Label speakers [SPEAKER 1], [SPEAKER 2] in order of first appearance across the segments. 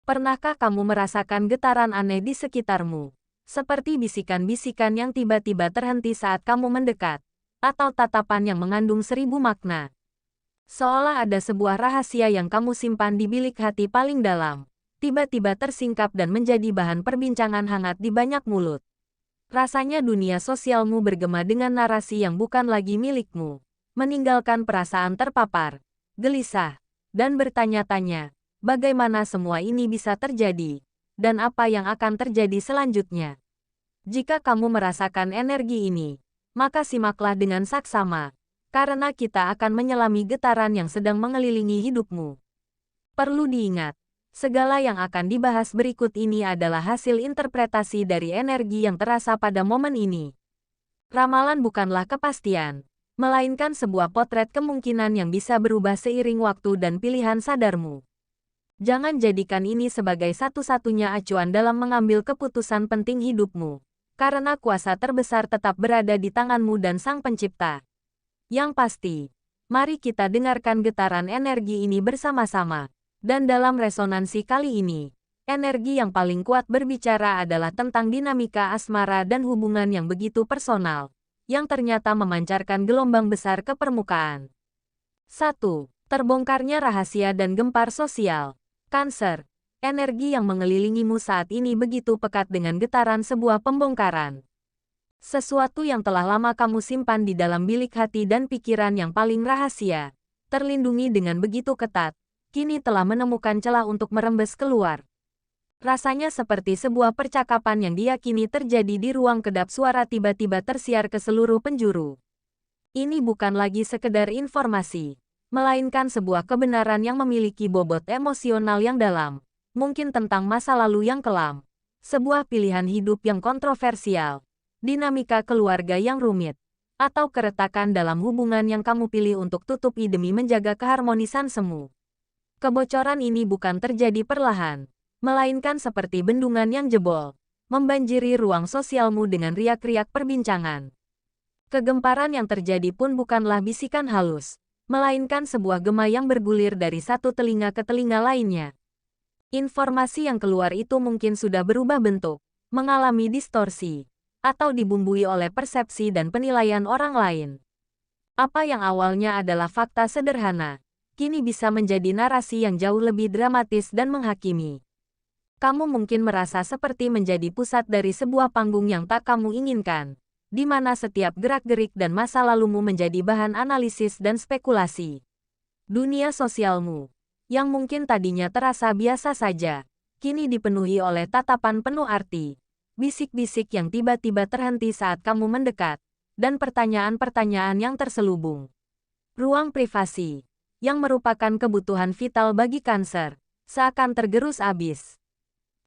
[SPEAKER 1] Pernahkah kamu merasakan getaran aneh di sekitarmu? Seperti bisikan-bisikan yang tiba-tiba terhenti saat kamu mendekat, atau tatapan yang mengandung 1000 makna. Seolah ada sebuah rahasia yang kamu simpan di bilik hati paling dalam, tiba-tiba tersingkap dan menjadi bahan perbincangan hangat di banyak mulut. Rasanya dunia sosialmu bergema dengan narasi yang bukan lagi milikmu, meninggalkan perasaan terpapar, gelisah, dan bertanya-tanya, bagaimana semua ini bisa terjadi, dan apa yang akan terjadi selanjutnya. Jika kamu merasakan energi ini, maka simaklah dengan saksama, karena kita akan menyelami getaran yang sedang mengelilingi hidupmu. Perlu diingat, segala yang akan dibahas berikut ini adalah hasil interpretasi dari energi yang terasa pada momen ini. Ramalan bukanlah kepastian, melainkan sebuah potret kemungkinan yang bisa berubah seiring waktu dan pilihan sadarmu. Jangan jadikan ini sebagai satu-satunya acuan dalam mengambil keputusan penting hidupmu, karena kuasa terbesar tetap berada di tanganmu dan Sang Pencipta. Yang pasti, mari kita dengarkan getaran energi ini bersama-sama. Dan dalam resonansi kali ini, energi yang paling kuat berbicara adalah tentang dinamika asmara dan hubungan yang begitu personal, yang ternyata memancarkan gelombang besar ke permukaan. 1. Terbongkarnya rahasia dan gempar sosial. Cancer, energi yang mengelilingimu saat ini begitu pekat dengan getaran sebuah pembongkaran. Sesuatu yang telah lama kamu simpan di dalam bilik hati dan pikiran yang paling rahasia, terlindungi dengan begitu ketat, kini telah menemukan celah untuk merembes keluar. Rasanya seperti sebuah percakapan yang diyakini terjadi di ruang kedap suara tiba-tiba tersiar ke seluruh penjuru. Ini bukan lagi sekedar informasi, melainkan sebuah kebenaran yang memiliki bobot emosional yang dalam, mungkin tentang masa lalu yang kelam, sebuah pilihan hidup yang kontroversial, dinamika keluarga yang rumit, atau keretakan dalam hubungan yang kamu pilih untuk tutupi demi menjaga keharmonisan semu. Kebocoran ini bukan terjadi perlahan, melainkan seperti bendungan yang jebol, membanjiri ruang sosialmu dengan riak-riak perbincangan. Kegemparan yang terjadi pun bukanlah bisikan halus, melainkan sebuah gema yang bergulir dari satu telinga ke telinga lainnya. Informasi yang keluar itu mungkin sudah berubah bentuk, mengalami distorsi, atau dibumbui oleh persepsi dan penilaian orang lain. Apa yang awalnya adalah fakta sederhana, kini bisa menjadi narasi yang jauh lebih dramatis dan menghakimi. Kamu mungkin merasa seperti menjadi pusat dari sebuah panggung yang tak kamu inginkan, di mana setiap gerak-gerik dan masa lalumu menjadi bahan analisis dan spekulasi. Dunia sosialmu, yang mungkin tadinya terasa biasa saja, kini dipenuhi oleh tatapan penuh arti, bisik-bisik yang tiba-tiba terhenti saat kamu mendekat, dan pertanyaan-pertanyaan yang terselubung. Ruang privasi, yang merupakan kebutuhan vital bagi Cancer, seakan tergerus abis.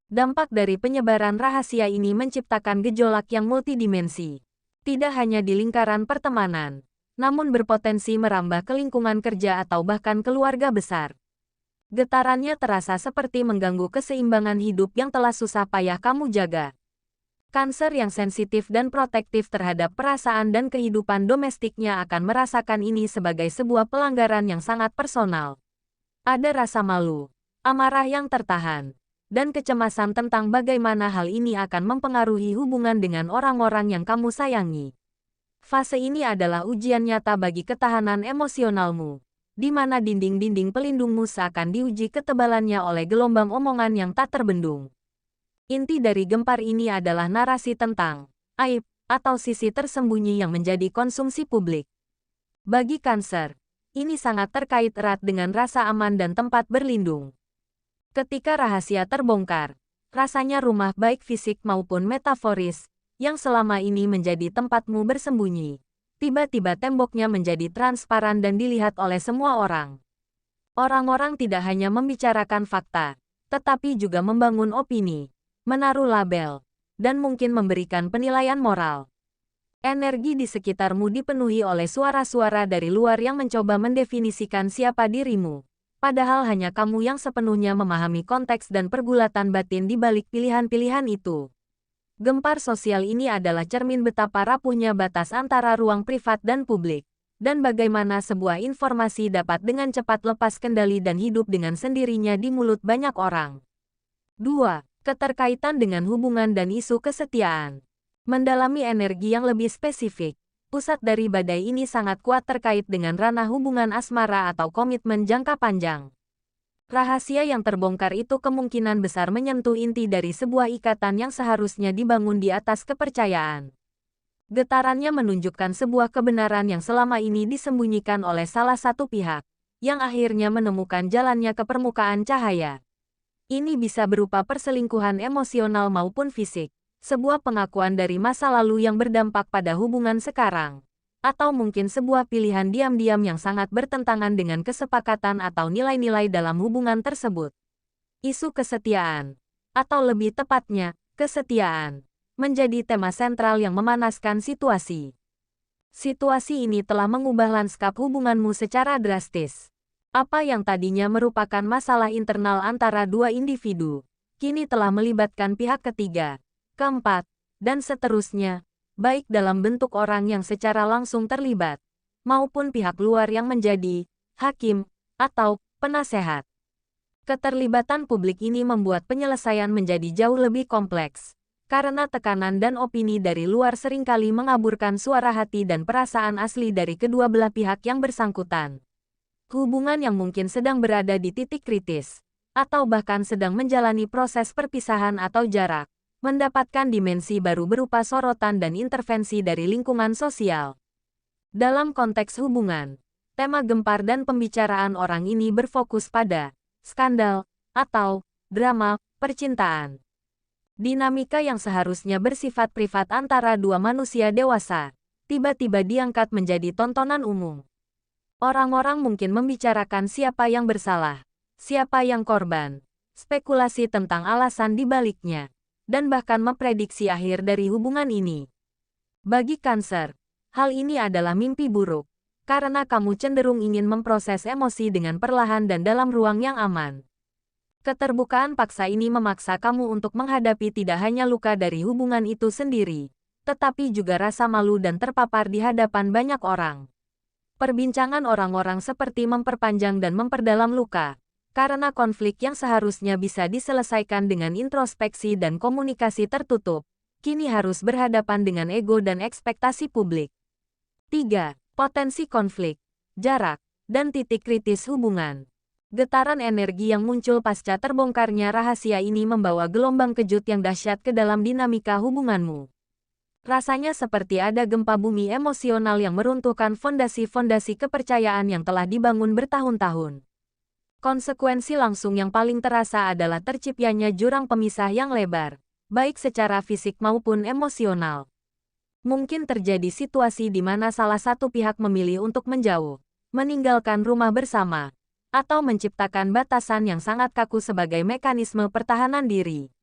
[SPEAKER 1] Dampak dari penyebaran rahasia ini menciptakan gejolak yang multidimensi. Tidak hanya di lingkaran pertemanan, namun berpotensi merambah ke lingkungan kerja atau bahkan keluarga besar. Getarannya terasa seperti mengganggu keseimbangan hidup yang telah susah payah kamu jaga. Cancer yang sensitif dan protektif terhadap perasaan dan kehidupan domestiknya akan merasakan ini sebagai sebuah pelanggaran yang sangat personal. Ada rasa malu, amarah yang tertahan, dan kecemasan tentang bagaimana hal ini akan mempengaruhi hubungan dengan orang-orang yang kamu sayangi. Fase ini adalah ujian nyata bagi ketahanan emosionalmu, di mana dinding-dinding pelindungmu seakan diuji ketebalannya oleh gelombang omongan yang tak terbendung. Inti dari gempar ini adalah narasi tentang aib atau sisi tersembunyi yang menjadi konsumsi publik. Bagi Cancer, ini sangat terkait erat dengan rasa aman dan tempat berlindung. Ketika rahasia terbongkar, rasanya rumah baik fisik maupun metaforis, yang selama ini menjadi tempatmu bersembunyi, tiba-tiba temboknya menjadi transparan dan dilihat oleh semua orang. Orang-orang tidak hanya membicarakan fakta, tetapi juga membangun opini, menaruh label, dan mungkin memberikan penilaian moral. Energi di sekitarmu dipenuhi oleh suara-suara dari luar yang mencoba mendefinisikan siapa dirimu, padahal hanya kamu yang sepenuhnya memahami konteks dan pergulatan batin di balik pilihan-pilihan itu. Gempar sosial ini adalah cermin betapa rapuhnya batas antara ruang privat dan publik, dan bagaimana sebuah informasi dapat dengan cepat lepas kendali dan hidup dengan sendirinya di mulut banyak orang. 2. Keterkaitan dengan hubungan dan isu kesetiaan. Mendalami energi yang lebih spesifik, pusat dari badai ini sangat kuat terkait dengan ranah hubungan asmara atau komitmen jangka panjang. Rahasia yang terbongkar itu kemungkinan besar menyentuh inti dari sebuah ikatan yang seharusnya dibangun di atas kepercayaan. Getarannya menunjukkan sebuah kebenaran yang selama ini disembunyikan oleh salah satu pihak, yang akhirnya menemukan jalannya ke permukaan cahaya. Ini bisa berupa perselingkuhan emosional maupun fisik, sebuah pengakuan dari masa lalu yang berdampak pada hubungan sekarang, atau mungkin sebuah pilihan diam-diam yang sangat bertentangan dengan kesepakatan atau nilai-nilai dalam hubungan tersebut. Isu kesetiaan, atau lebih tepatnya, kesetiaan, menjadi tema sentral yang memanaskan situasi. Situasi ini telah mengubah lanskap hubunganmu secara drastis. Apa yang tadinya merupakan masalah internal antara dua individu, kini telah melibatkan pihak ketiga, keempat, dan seterusnya, baik dalam bentuk orang yang secara langsung terlibat, maupun pihak luar yang menjadi hakim atau penasehat. Keterlibatan publik ini membuat penyelesaian menjadi jauh lebih kompleks, karena tekanan dan opini dari luar seringkali mengaburkan suara hati dan perasaan asli dari kedua belah pihak yang bersangkutan. Hubungan yang mungkin sedang berada di titik kritis, atau bahkan sedang menjalani proses perpisahan atau jarak, mendapatkan dimensi baru berupa sorotan dan intervensi dari lingkungan sosial. Dalam konteks hubungan, tema gempar dan pembicaraan orang ini berfokus pada skandal atau drama percintaan. Dinamika yang seharusnya bersifat privat antara dua manusia dewasa, tiba-tiba diangkat menjadi tontonan umum. Orang-orang mungkin membicarakan siapa yang bersalah, siapa yang korban, spekulasi tentang alasan di baliknya, dan bahkan memprediksi akhir dari hubungan ini. Bagi Cancer, hal ini adalah mimpi buruk, karena kamu cenderung ingin memproses emosi dengan perlahan dan dalam ruang yang aman. Keterbukaan paksa ini memaksa kamu untuk menghadapi tidak hanya luka dari hubungan itu sendiri, tetapi juga rasa malu dan terpapar di hadapan banyak orang. Perbincangan orang-orang seperti memperpanjang dan memperdalam luka, karena konflik yang seharusnya bisa diselesaikan dengan introspeksi dan komunikasi tertutup, kini harus berhadapan dengan ego dan ekspektasi publik. 3. Potensi konflik, jarak, dan titik kritis hubungan. Getaran energi yang muncul pasca terbongkarnya rahasia ini membawa gelombang kejut yang dahsyat ke dalam dinamika hubunganmu. Rasanya seperti ada gempa bumi emosional yang meruntuhkan fondasi-fondasi kepercayaan yang telah dibangun bertahun-tahun. Konsekuensi langsung yang paling terasa adalah terciptanya jurang pemisah yang lebar, baik secara fisik maupun emosional. Mungkin terjadi situasi di mana salah satu pihak memilih untuk menjauh, meninggalkan rumah bersama, atau menciptakan batasan yang sangat kaku sebagai mekanisme pertahanan diri.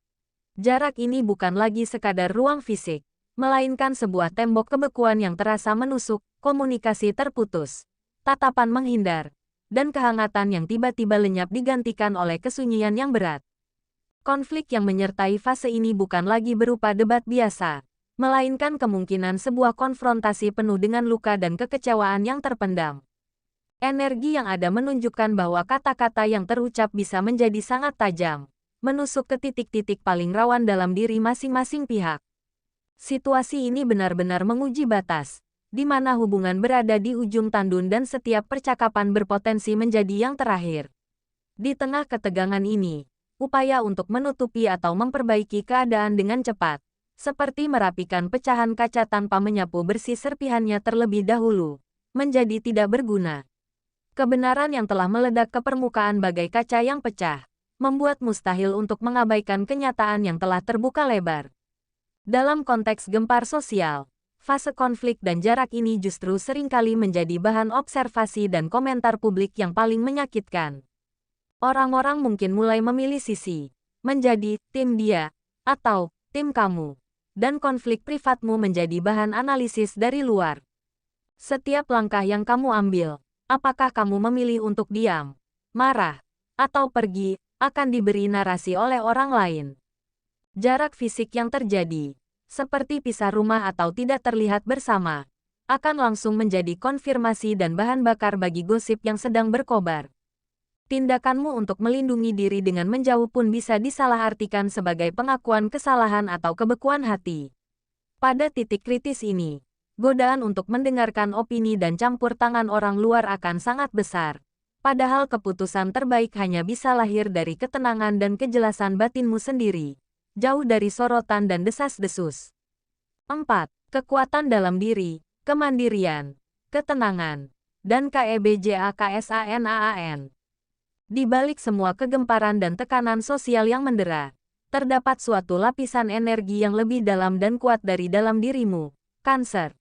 [SPEAKER 1] Jarak ini bukan lagi sekadar ruang fisik, melainkan sebuah tembok kebekuan yang terasa menusuk, komunikasi terputus, tatapan menghindar, dan kehangatan yang tiba-tiba lenyap digantikan oleh kesunyian yang berat. Konflik yang menyertai fase ini bukan lagi berupa debat biasa, melainkan kemungkinan sebuah konfrontasi penuh dengan luka dan kekecewaan yang terpendam. Energi yang ada menunjukkan bahwa kata-kata yang terucap bisa menjadi sangat tajam, menusuk ke titik-titik paling rawan dalam diri masing-masing pihak. Situasi ini benar-benar menguji batas, di mana hubungan berada di ujung tandun dan setiap percakapan berpotensi menjadi yang terakhir. Di tengah ketegangan ini, upaya untuk menutupi atau memperbaiki keadaan dengan cepat, seperti merapikan pecahan kaca tanpa menyapu bersih serpihannya terlebih dahulu, menjadi tidak berguna. Kebenaran yang telah meledak ke permukaan bagai kaca yang pecah, membuat mustahil untuk mengabaikan kenyataan yang telah terbuka lebar. Dalam konteks gempar sosial, fase konflik dan jarak ini justru seringkali menjadi bahan observasi dan komentar publik yang paling menyakitkan. Orang-orang mungkin mulai memilih sisi, menjadi tim dia, atau tim kamu, dan konflik privatmu menjadi bahan analisis dari luar. Setiap langkah yang kamu ambil, apakah kamu memilih untuk diam, marah, atau pergi, akan diberi narasi oleh orang lain. Jarak fisik yang terjadi, seperti pisah rumah atau tidak terlihat bersama, akan langsung menjadi konfirmasi dan bahan bakar bagi gosip yang sedang berkobar. Tindakanmu untuk melindungi diri dengan menjauh pun bisa disalahartikan sebagai pengakuan kesalahan atau kebekuan hati. Pada titik kritis ini, godaan untuk mendengarkan opini dan campur tangan orang luar akan sangat besar. Padahal keputusan terbaik hanya bisa lahir dari ketenangan dan kejelasan batinmu sendiri, jauh dari sorotan dan desas-desus. 4. Kekuatan dalam diri, kemandirian, ketenangan, dan KEBJAKSANAAN. Di balik semua kegemparan dan tekanan sosial yang mendera, terdapat suatu lapisan energi yang lebih dalam dan kuat dari dalam dirimu, Cancer.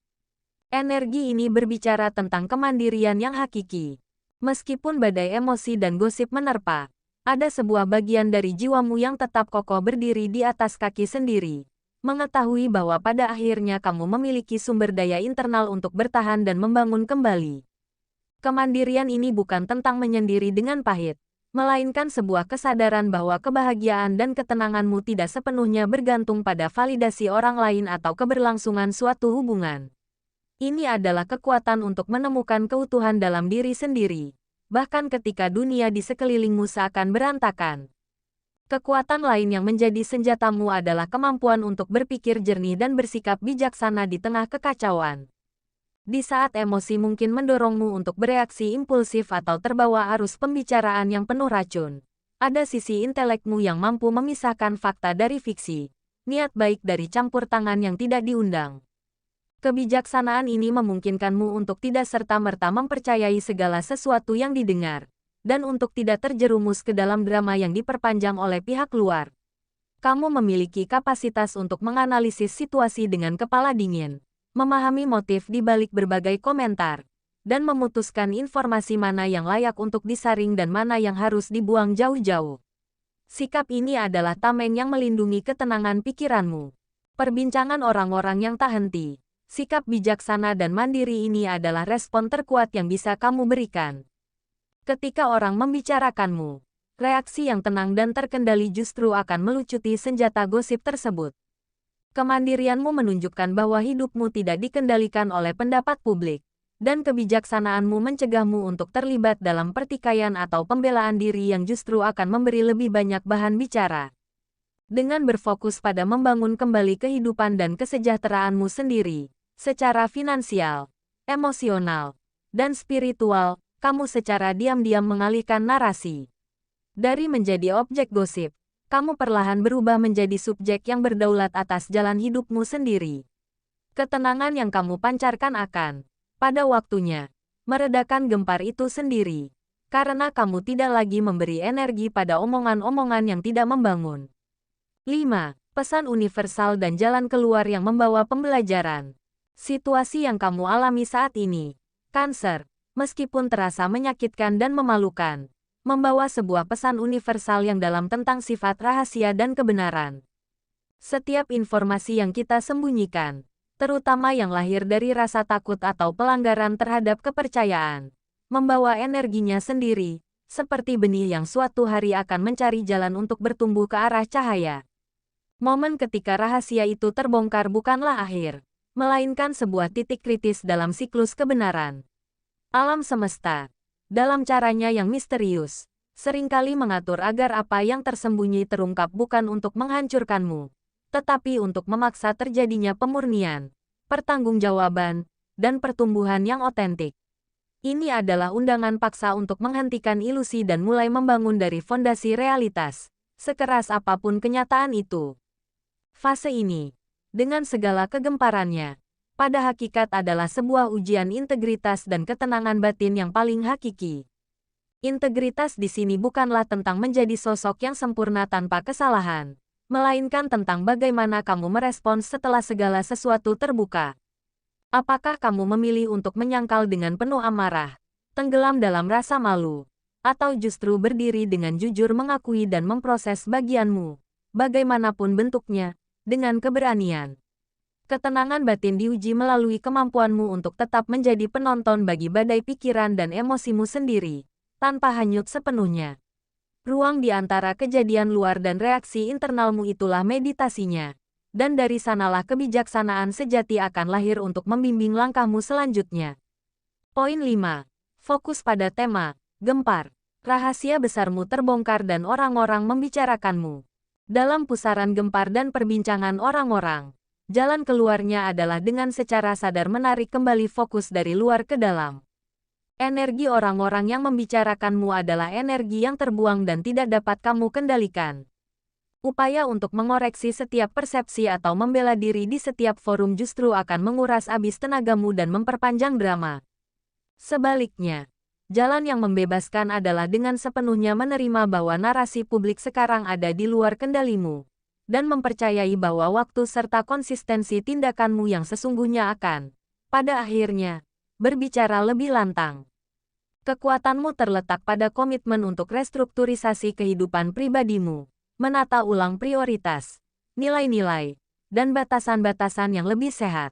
[SPEAKER 1] Energi ini berbicara tentang kemandirian yang hakiki. Meskipun badai emosi dan gosip menerpa, ada sebuah bagian dari jiwamu yang tetap kokoh berdiri di atas kaki sendiri, mengetahui bahwa pada akhirnya kamu memiliki sumber daya internal untuk bertahan dan membangun kembali. Kemandirian ini bukan tentang menyendiri dengan pahit, melainkan sebuah kesadaran bahwa kebahagiaan dan ketenanganmu tidak sepenuhnya bergantung pada validasi orang lain atau keberlangsungan suatu hubungan. Ini adalah kekuatan untuk menemukan keutuhan dalam diri sendiri, bahkan ketika dunia di sekelilingmu seakan berantakan. Kekuatan lain yang menjadi senjatamu adalah kemampuan untuk berpikir jernih dan bersikap bijaksana di tengah kekacauan. Di saat emosi mungkin mendorongmu untuk bereaksi impulsif atau terbawa arus pembicaraan yang penuh racun, ada sisi intelekmu yang mampu memisahkan fakta dari fiksi, niat baik dari campur tangan yang tidak diundang. Kebijaksanaan ini memungkinkanmu untuk tidak serta-merta mempercayai segala sesuatu yang didengar, dan untuk tidak terjerumus ke dalam drama yang diperpanjang oleh pihak luar. Kamu memiliki kapasitas untuk menganalisis situasi dengan kepala dingin, memahami motif di balik berbagai komentar, dan memutuskan informasi mana yang layak untuk disaring dan mana yang harus dibuang jauh-jauh. Sikap ini adalah tameng yang melindungi ketenangan pikiranmu. Perbincangan orang-orang yang tak henti, sikap bijaksana dan mandiri ini adalah respon terkuat yang bisa kamu berikan. Ketika orang membicarakanmu, reaksi yang tenang dan terkendali justru akan melucuti senjata gosip tersebut. Kemandirianmu menunjukkan bahwa hidupmu tidak dikendalikan oleh pendapat publik, dan kebijaksanaanmu mencegahmu untuk terlibat dalam pertikaian atau pembelaan diri yang justru akan memberi lebih banyak bahan bicara. Dengan berfokus pada membangun kembali kehidupan dan kesejahteraanmu sendiri, secara finansial, emosional, dan spiritual, kamu secara diam-diam mengalihkan narasi. Dari menjadi objek gosip, kamu perlahan berubah menjadi subjek yang berdaulat atas jalan hidupmu sendiri. Ketenangan yang kamu pancarkan akan, pada waktunya, meredakan gempar itu sendiri, karena kamu tidak lagi memberi energi pada omongan-omongan yang tidak membangun. 5. Pesan universal dan jalan keluar yang membawa pembelajaran. Situasi yang kamu alami saat ini, Cancer, meskipun terasa menyakitkan dan memalukan, membawa sebuah pesan universal yang dalam tentang sifat rahasia dan kebenaran. Setiap informasi yang kita sembunyikan, terutama yang lahir dari rasa takut atau pelanggaran terhadap kepercayaan, membawa energinya sendiri, seperti benih yang suatu hari akan mencari jalan untuk bertumbuh ke arah cahaya. Momen ketika rahasia itu terbongkar bukanlah akhir, melainkan sebuah titik kritis dalam siklus kebenaran. Alam semesta, dalam caranya yang misterius, seringkali mengatur agar apa yang tersembunyi terungkap bukan untuk menghancurkanmu, tetapi untuk memaksa terjadinya pemurnian, pertanggungjawaban, dan pertumbuhan yang otentik. Ini adalah undangan paksa untuk menghentikan ilusi dan mulai membangun dari fondasi realitas, sekeras apapun kenyataan itu. Fase ini, dengan segala kegemparannya, pada hakikat adalah sebuah ujian integritas dan ketenangan batin yang paling hakiki. Integritas di sini bukanlah tentang menjadi sosok yang sempurna tanpa kesalahan, melainkan tentang bagaimana kamu merespons setelah segala sesuatu terbuka. Apakah kamu memilih untuk menyangkal dengan penuh amarah, tenggelam dalam rasa malu, atau justru berdiri dengan jujur mengakui dan memproses bagianmu, bagaimanapun bentuknya, dengan keberanian? Ketenangan batin diuji melalui kemampuanmu untuk tetap menjadi penonton bagi badai pikiran dan emosimu sendiri, tanpa hanyut sepenuhnya. Ruang di antara kejadian luar dan reaksi internalmu itulah meditasinya, dan dari sanalah kebijaksanaan sejati akan lahir untuk membimbing langkahmu selanjutnya. Poin 5. Fokus pada tema, gempar. Rahasia besarmu terbongkar dan orang-orang membicarakanmu. Dalam pusaran gempar dan perbincangan orang-orang, jalan keluarnya adalah dengan secara sadar menarik kembali fokus dari luar ke dalam. Energi orang-orang yang membicarakanmu adalah energi yang terbuang dan tidak dapat kamu kendalikan. Upaya untuk mengoreksi setiap persepsi atau membela diri di setiap forum justru akan menguras habis tenagamu dan memperpanjang drama. Sebaliknya, jalan yang membebaskan adalah dengan sepenuhnya menerima bahwa narasi publik sekarang ada di luar kendalimu, dan mempercayai bahwa waktu serta konsistensi tindakanmu yang sesungguhnya akan, pada akhirnya, berbicara lebih lantang. Kekuatanmu terletak pada komitmen untuk restrukturisasi kehidupan pribadimu, menata ulang prioritas, nilai-nilai, dan batasan-batasan yang lebih sehat.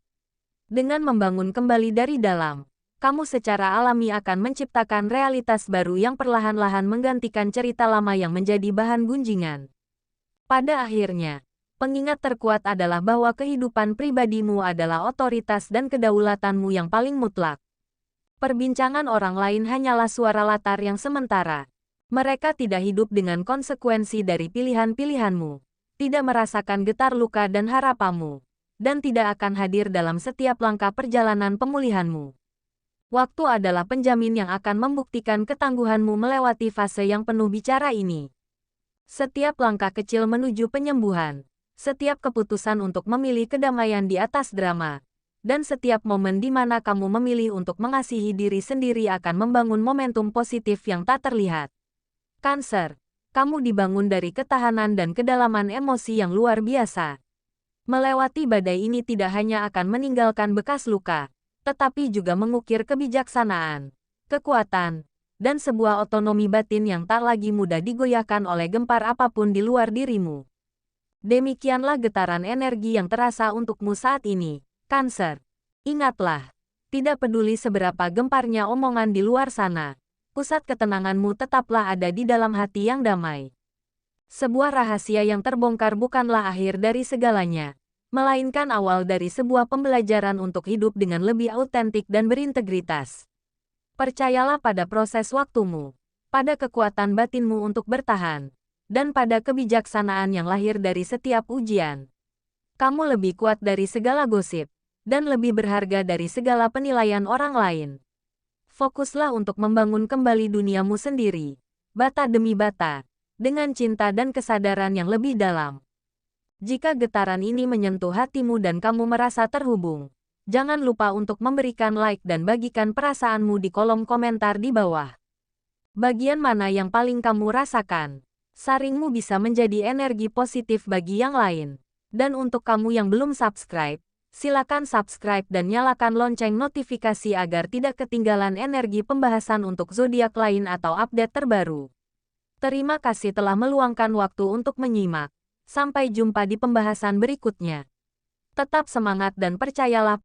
[SPEAKER 1] Dengan membangun kembali dari dalam, kamu secara alami akan menciptakan realitas baru yang perlahan-lahan menggantikan cerita lama yang menjadi bahan gunjingan. Pada akhirnya, pengingat terkuat adalah bahwa kehidupan pribadimu adalah otoritas dan kedaulatanmu yang paling mutlak. Perbincangan orang lain hanyalah suara latar yang sementara. Mereka tidak hidup dengan konsekuensi dari pilihan-pilihanmu, tidak merasakan getar luka dan harapanmu, dan tidak akan hadir dalam setiap langkah perjalanan pemulihanmu. Waktu adalah penjamin yang akan membuktikan ketangguhanmu melewati fase yang penuh bicara ini. Setiap langkah kecil menuju penyembuhan, setiap keputusan untuk memilih kedamaian di atas drama, dan setiap momen di mana kamu memilih untuk mengasihi diri sendiri akan membangun momentum positif yang tak terlihat. Cancer, kamu dibangun dari ketahanan dan kedalaman emosi yang luar biasa. Melewati badai ini tidak hanya akan meninggalkan bekas luka, tetapi juga mengukir kebijaksanaan, kekuatan, dan sebuah otonomi batin yang tak lagi mudah digoyahkan oleh gempar apapun di luar dirimu. Demikianlah getaran energi yang terasa untukmu saat ini. Cancer, ingatlah, tidak peduli seberapa gemparnya omongan di luar sana, pusat ketenanganmu tetaplah ada di dalam hati yang damai. Sebuah rahasia yang terbongkar bukanlah akhir dari segalanya, melainkan awal dari sebuah pembelajaran untuk hidup dengan lebih autentik dan berintegritas. Percayalah pada proses waktumu, pada kekuatan batinmu untuk bertahan, dan pada kebijaksanaan yang lahir dari setiap ujian. Kamu lebih kuat dari segala gosip, dan lebih berharga dari segala penilaian orang lain. Fokuslah untuk membangun kembali duniamu sendiri, bata demi bata, dengan cinta dan kesadaran yang lebih dalam. Jika getaran ini menyentuh hatimu dan kamu merasa terhubung, jangan lupa untuk memberikan like dan bagikan perasaanmu di kolom komentar di bawah. Bagian mana yang paling kamu rasakan? Sharingmu bisa menjadi energi positif bagi yang lain. Dan untuk kamu yang belum subscribe, silakan subscribe dan nyalakan lonceng notifikasi agar tidak ketinggalan energi pembahasan untuk zodiak lain atau update terbaru. Terima kasih telah meluangkan waktu untuk menyimak. Sampai jumpa di pembahasan berikutnya. Tetap semangat dan percayalah